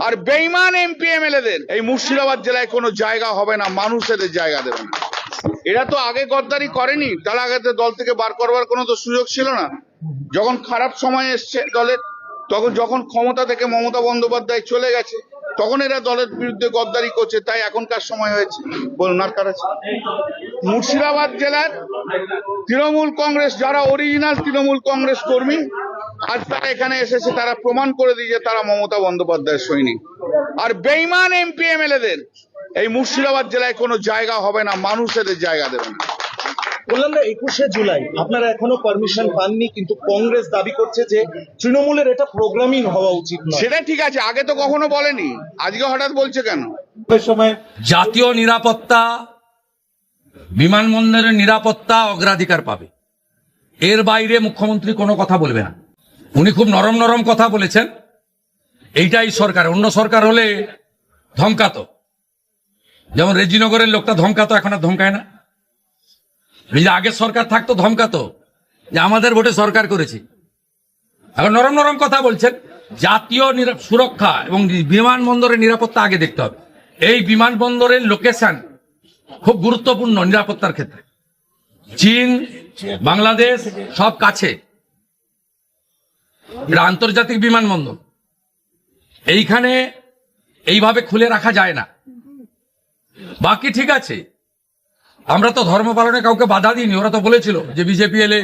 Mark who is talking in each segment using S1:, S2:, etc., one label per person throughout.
S1: আর বেঈমান এমপি এমএলএদের এই মুর্শিদাবাদ জেলায় কোনো জায়গা হবে না, মানুষ এদের জায়গা দেবে না। এরা তো আগে গদ্দারি করেনি, তার আগে তো দল থেকে বার করবার কোনো তো সুযোগ ছিল না। যখন খারাপ সময় এসছে দলের, তখন যখন ক্ষমতা থেকে মমতা বন্দ্যোপাধ্যায় চলে গেছে, তখন এরা দলের বিরুদ্ধে গদ্দারি করছে। তাই এখনকার সময় হয়েছে, বলুন আর কার আছে? মুর্শিদাবাদ জেলার তৃণমূল কংগ্রেস, যারা অরিজিনাল তৃণমূল কংগ্রেস কর্মী, আজ তারা এখানে এসেছে, তারা প্রমাণ করে দিয়েছে তারা মমতা বন্দ্যোপাধ্যায়ের সৈনিক। আর বেঈমান এমপি এমএলএদের এই মুর্শিদাবাদ জেলায় কোনো জায়গা হবে না, মানুষ এদের জায়গা দেবে না।
S2: বললাম না 21শে জুলাই আপনারা এখনো পারমিশন পাননি, কিন্তু কংগ্রেস দাবি করছে যে তৃণমূলের এটা প্রোগ্রামিং হওয়া উচিত নয়।
S1: সেটা ঠিক আছে, আগে তো কখনো বলেনি, আজকে হঠাৎ বলছে কেন?
S3: জাতীয় নিরাপত্তা, বিমানবন্দরের নিরাপত্তা অগ্রাধিকার পাবে, এর বাইরে মুখ্যমন্ত্রী কোনো কথা বলবে না। উনি খুব নরম নরম কথা বলেছেন, এইটাই সরকার। অন্য সরকার হলে ধমকাতো, যেমন রেজিনগরের লোকটা ধমকাতো, এখন আর ধমকায় না। যদি আগের সরকার থাকতো ধমকাতো যে আমাদের ভোটে সরকার করেছি। এখন নরম নরম কথা বলছেন। জাতীয় সুরক্ষা এবং বিমানবন্দরের নিরাপত্তা আগে দেখতে হবে। এই বিমানবন্দরের লোকেশন খুব গুরুত্বপূর্ণ নিরাপত্তার ক্ষেত্রে। চীন, বাংলাদেশ সব কাছে, এটা আন্তর্জাতিক বিমানবন্দর। এইখানে এইভাবে খুলে রাখা যায় না। বাকি ঠিক আছে, আমরা তো ধর্ম পালনে কাউকে বাধা দিইনি। ওরা তো বলেছিল যে বিজেপি এলে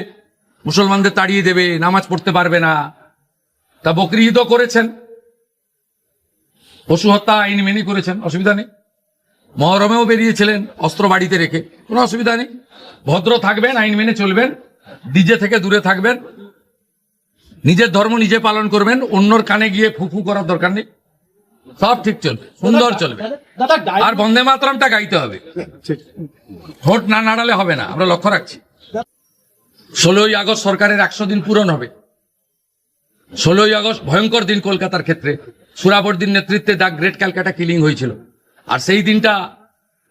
S3: মুসলমানদের তাড়িয়ে দেবে, নামাজ পড়তে পারবে না। তা বকরি ঈদও করেছেন, পশু হত্যা আইন মেনে করেছেন, অসুবিধা নেই। মহরমেও বেরিয়েছিলেন অস্ত্র বাড়িতে রেখে, কোনো অসুবিধা নেই। ভদ্র থাকবেন, আইন মেনে চলবেন, ডিজে থেকে দূরে থাকবেন, নিজের ধর্ম নিজে পালন করবেন, অন্যর কানে গিয়ে ফুফু করার দরকার নেই। সব ঠিক চলবে, সুন্দর চলবে। আর বন্দে মাতরমটা গাইতে হবে, ভোট না নাড়ালে হবে না, আমরা লক্ষ্য রাখছি। 16ই আগস্ট সরকারের 100 দিন পূরণ হবে। 16ই আগস্ট ভয়ঙ্কর দিন কলকাতার ক্ষেত্রে। সুরাবর্দির নেতৃত্বে দ্য গ্রেট ক্যালকাটা কিলিং হয়েছিল। আর সেই দিনটা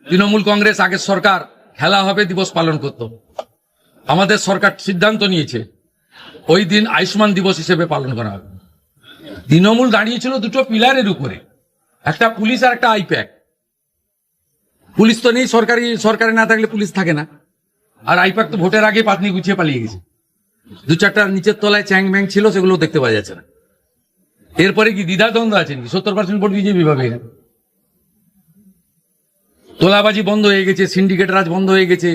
S3: তৃণমূল কংগ্রেস আগের সরকার খেলা হবে দিবস পালন করত। আমাদের সরকার সিদ্ধান্ত নিয়েছে ওই দিন আয়ুষ্মান দিবস হিসেবে পালন করা হবে। তৃণমূল দাঁড়িয়েছিল দুটো পিলারের উপরে, একটা পুলিশ আর একটা আইপ্যাক। পুলিশ তো নেই, সরকারে না থাকলে পুলিশ থাকে না। আর আইপ্যাক তো ভোটের আগে পাতনি গুছিয়ে পালিয়ে গেছে। 2-4টা নিচের তলায় চ্যাং ব্যাং ছিল, সেগুলো দেখতে পাওয়া যাচ্ছে না। এরপরে কি দ্বিধাদ্বন্দ্ব আছে নাকি? 70% ভোট বিজেপি পাবে। তোলাবাজি বন্ধ হয়ে গেছে, সিন্ডিকেট রাজ বন্ধ হয়ে গেছে,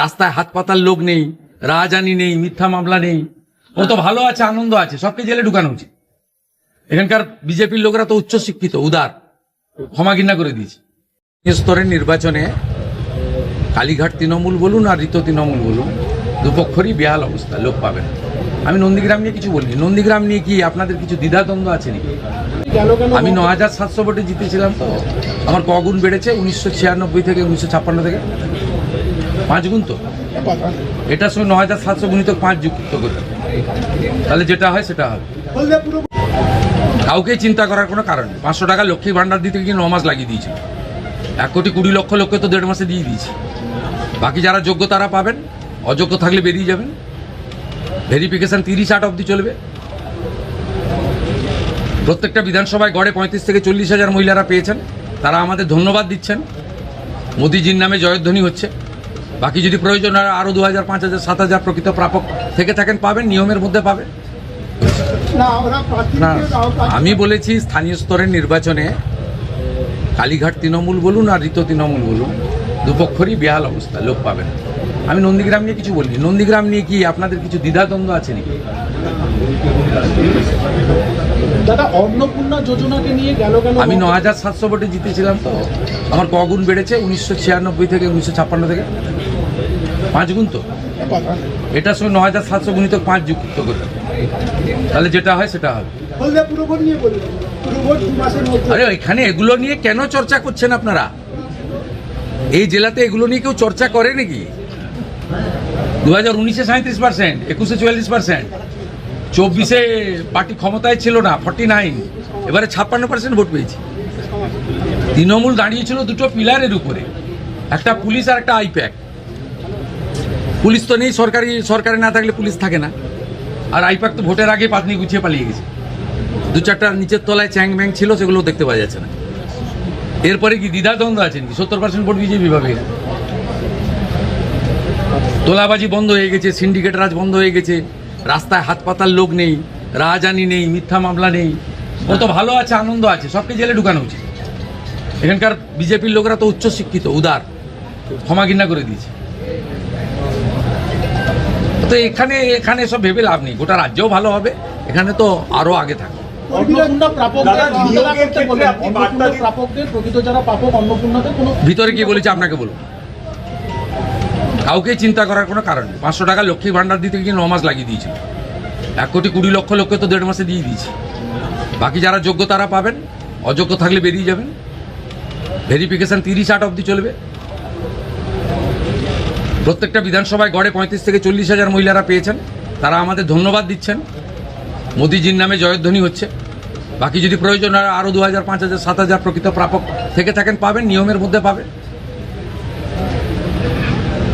S3: রাস্তায় হাত পাতার লোক নেই, রাজধানী নেই, মিথ্যা মামলা নেই। ও তো ভালো আছে, আনন্দ আছে, সবকে জেলে ঢুকানো উচিত। এখানকার বিজেপির লোকরা তো উচ্চ শিক্ষিত, উদার, ক্ষমা ঘৃণা করে দিয়েছে। স্তরের নির্বাচনে কালীঘাট তৃণমূল বলুন আর ঋত তৃণমূল বলুন, দুপক্ষরই বেহাল অবস্থা, লোক পাবে না। আমি নন্দীগ্রাম নিয়ে কিছু বলিনি। নন্দীগ্রাম নিয়ে কি আপনাদের কিছু দ্বিধাদ্বন্দ্ব আছে নাকি? আমি 9700 ভোটে জিতেছিলাম, তো আমার কগুণ বেড়েছে 1996 থেকে 1956 থেকে 5 গুণ। তো এটার সঙ্গে 9700 গুণিত 5 যুক্ত করতে, তাহলে যেটা হয় সেটা হবে। কাউকে চিন্তা করার কোনো কারণ নেই। 500 টাকা লক্ষ্মী ভান্ডার দিতে গিয়ে 9 মাস লাগিয়ে দিয়েছিল। 1,20,00,000 লোককে তো 1.5 মাসে দিয়ে দিয়েছি। বাকি যারা যোগ্য তারা পাবেন, অযোগ্য থাকলে বেরিয়ে যাবেন। ভেরিফিকেশন 30-8 অবধি চলবে। প্রত্যেকটা বিধানসভায় গড়ে 35 থেকে 40 হাজার মহিলারা পেয়েছেন, তারা আমাদের ধন্যবাদ দিচ্ছেন। মোদিজির নামে জয়ধ্বনি হচ্ছে। বাকি যদি প্রয়োজন হয় আরো 2,000, 5,000, 7,000 প্রকৃত প্রাপক থেকে থাকেন, পাবেন, নিয়মের মধ্যে পাবেন। না, আমি বলেছি স্থানীয় স্তরের নির্বাচনে কালীঘাট তৃণমূল বলুন আর ঋত তৃণমূল বলুন, দুপক্ষরই বেহাল অবস্থা, লোক পাবেন। আমি নন্দীগ্রাম নিয়ে কিছু বলিনি। নন্দীগ্রাম নিয়ে কি আপনাদের কিছু দ্বিধাদ্বন্দ্ব আছে নাকি?
S2: দাদা, অন্নপূর্ণা যোজনাকে নিয়ে গেল কেন?
S3: আমি 9700 ভোটে জিতেছিলাম, তো আমার কগুণ বেড়েছে 1996 থেকে 1956 থেকে 5 গুণ। তো এটার সঙ্গে 9700 গুণিত 5 যুক্ত করতে, তাহলে যেটা হয় সেটা হবে। আরে এখানে এগুলো নিয়ে কেন চর্চা করছেন আপনারা? এই জেলাতে এগুলো নিয়ে কেউ চর্চা করে নাকি? 2019-এ 37%, 21-এ 44%, 24-এ পার্টি ক্ষমতায় ছিল না, 49, এবারে 56% ভোট পেয়েছি। তৃণমূল দাঁড়িয়েছিল দুটো পিলারের উপরে, একটা পুলিশ আর একটা আইপ্যাক। পুলিশ তো নেই, সরকারে না থাকলে পুলিশ থাকে না। আর আইপ্যাক তো ভোটের আগে পাতনি গুছিয়ে পালিয়ে গেছে। দু চারটা নিচের তলায় চ্যাং ব্যাং ছিল, সেগুলো দেখতে পাওয়া যাচ্ছে না। এরপরে কি দ্বিধাদ্বন্দ্ব আছে নাকি? 70% ভোট বিজেপি পাবে। তোলাবাজি বন্ধ হয়ে গেছে, সিন্ডিকেট রাজ বন্ধ হয়ে গেছে, রাস্তায় হাত পাতার লোক নেই, রাহাজানি নেই, মিথ্যা মামলা নেই। ও তো ভালো আছে, আনন্দ আছে, সবকে জেলে ঢুকানো উচিত। এখানকার বিজেপির লোকেরা তো উচ্চ শিক্ষিত, উদার, ক্ষমা ঘৃণা করে দিয়েছে। তো এখানে এখানে সব ভেবে লাভ নেই। গোটা রাজ্যও ভালো হবে, এখানে তো আরো আগে থাকবে।
S4: অন্নপূর্ণা প্রাপকদের নিয়োগের ক্ষেত্রে অন্নপূর্ণা প্রাপকদের প্রকৃত যারা প্রাপক অন্নপূর্ণাতে কোনো
S3: ভিতরে কি বলেছে আপনাকে বলুন। কাউকে চিন্তা করার কোনো কারণ নেই। 500 টাকা লক্ষ্মী ভান্ডার দিতে গিয়ে 9 মাস লাগিয়ে দিয়েছিল। 1,20,00,000 লোককে তো 1.5 মাসে দিয়ে দিয়েছে। বাকি যারা যোগ্য তারা পাবেন, অযোগ্য থাকলে বেরিয়ে যাবেন। ভেরিফিকেশন 30-8 অবধি চলবে। প্রত্যেকটা বিধানসভায় গড়ে 35 থেকে 40 হাজার মহিলারা পেয়েছেন, তারা আমাদের ধন্যবাদ দিচ্ছেন। মোদিজির নামে জয়ধ্বনি হচ্ছে। বাকি যদি প্রয়োজন হয় আরও 2,000, 5,000, 7,000 প্রকৃত প্রাপক থেকে থাকেন, পাবেন। নিয়মের মধ্যে পাবেন,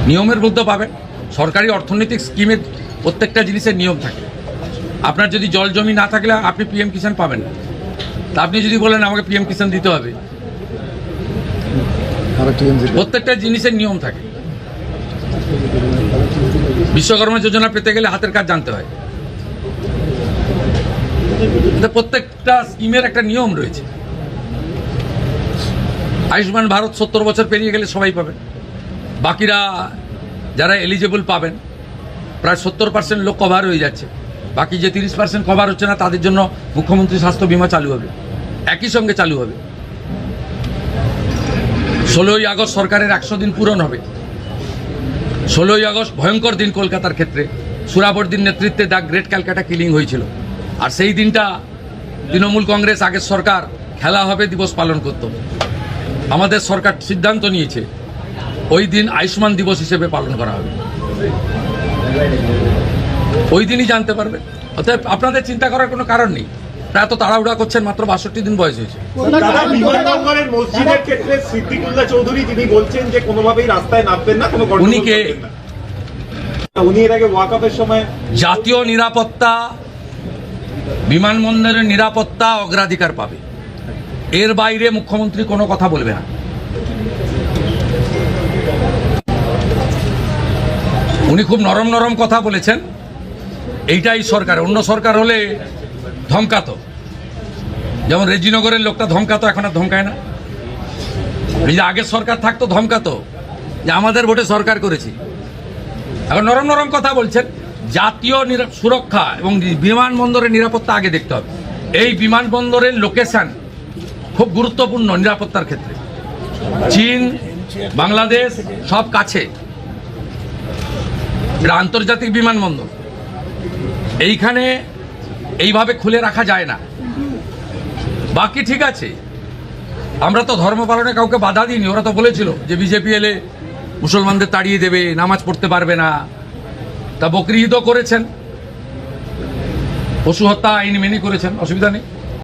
S3: নিয়মের মধ্যে পাবেন। সরকারি অর্থনৈতিক স্কিমের প্রত্যেকটা জিনিসের নিয়ম থাকে। আপনার যদি জল জমি না থাকলে আপনি পিএম কিষাণ পাবেন না। তা আপনি যদি বলেন আমাকে পিএম কিষাণ দিতে হবে, প্রত্যেকটা জিনিসের নিয়ম থাকে। বিশ্বকর্মা যোজনা পেতে গেলে হাতের কাজ জানতে হয়। প্রত্যেকটা স্কিমের একটা নিয়ম রয়েছে। আয়ুষ্মান ভারত 70 বছর পেরিয়ে গেলে সবাই পাবেন। বাকিরা যারা এলিজেবল পাবেন, প্রায় 70% লোক কভার হয়ে যাচ্ছে। বাকি যে 30% কভার হচ্ছে না, তাদের জন্য মুখ্যমন্ত্রী স্বাস্থ্য বীমা চালু হবে, একই সঙ্গে চালু হবে। 16ই আগস্ট সরকারের 100 দিন পূরণ হবে। 16ই আগস্ট ভয়ঙ্কর দিন কলকাতার ক্ষেত্রে। সুরাবর্দির নেতৃত্বে দ্য গ্রেট ক্যালকাটা কিলিং হয়েছিল। আর সেই দিনটা তৃণমূল কংগ্রেস আগের সরকার খেলা হবে দিবস পালন করত। আমাদের সরকার সিদ্ধান্ত নিয়েছে ওই দিন আয়ুষ্মান দিবস হিসেবে পালন করা হবে। ওই দিনই জানতে পারবে। অতএব আপনাদের চিন্তা করার কোনো কারণ নেই। প্রায় তো তাড়াহুড়া করছেন, মাত্র 62 দিন বয়স হয়েছে।
S5: দাদা, বিমানবন্দরের মসজিদের ক্ষেত্রে সিদ্দিকুল্লাহ চৌধুরী তিনি বলছেন যে কোনোভাবেই রাস্তায় নামবেন না, কোনো গন্ডগোল
S3: উনি কে?
S5: করবেন না। উনি এর আগে ওয়াকআপের সময়
S3: জাতীয় নিরাপত্তা, বিমানবন্দরের নিরাপত্তা অগ্রাধিকার পাবে। এর বাইরে মুখ্যমন্ত্রী কোনো কথা বলবে না। উনি খুব নরম নরম কথা বলেছেন। এইটাই সরকার। অন্য সরকার হলে ধমকাতো, যেমন রেজিনগরের লোকটা ধমকাতো, এখন আর ধমকায় না। এই যে আগের সরকার থাকতো ধমকাতো যে আমাদের ভোটে সরকার করেছি। এখন নরম নরম কথা বলছেন। জাতীয় সুরক্ষা এবং বিমানবন্দরের নিরাপত্তা আগে দেখতে হবে। এই বিমানবন্দরের লোকেশন খুব গুরুত্বপূর্ণ নিরাপত্তার ক্ষেত্রে। চীন, বাংলাদেশ সব কাছে। এটা আন্তর্জাতিক বিমানবন্দর। এইখানে এইভাবে খুলে রাখা যায় না। বাকি ঠিক আছে, আমরা তো ধর্ম পালনে কাউকে বাধা দিইনি। ওরা তো বলেছিল যে বিজেপি এলে মুসলমানদের তাড়িয়ে দেবে, নামাজ পড়তে পারবে না। তা বকরি ঈদও করেছেন, পশু হত্যা আইন মেনে করেছেন, অসুবিধা নেই।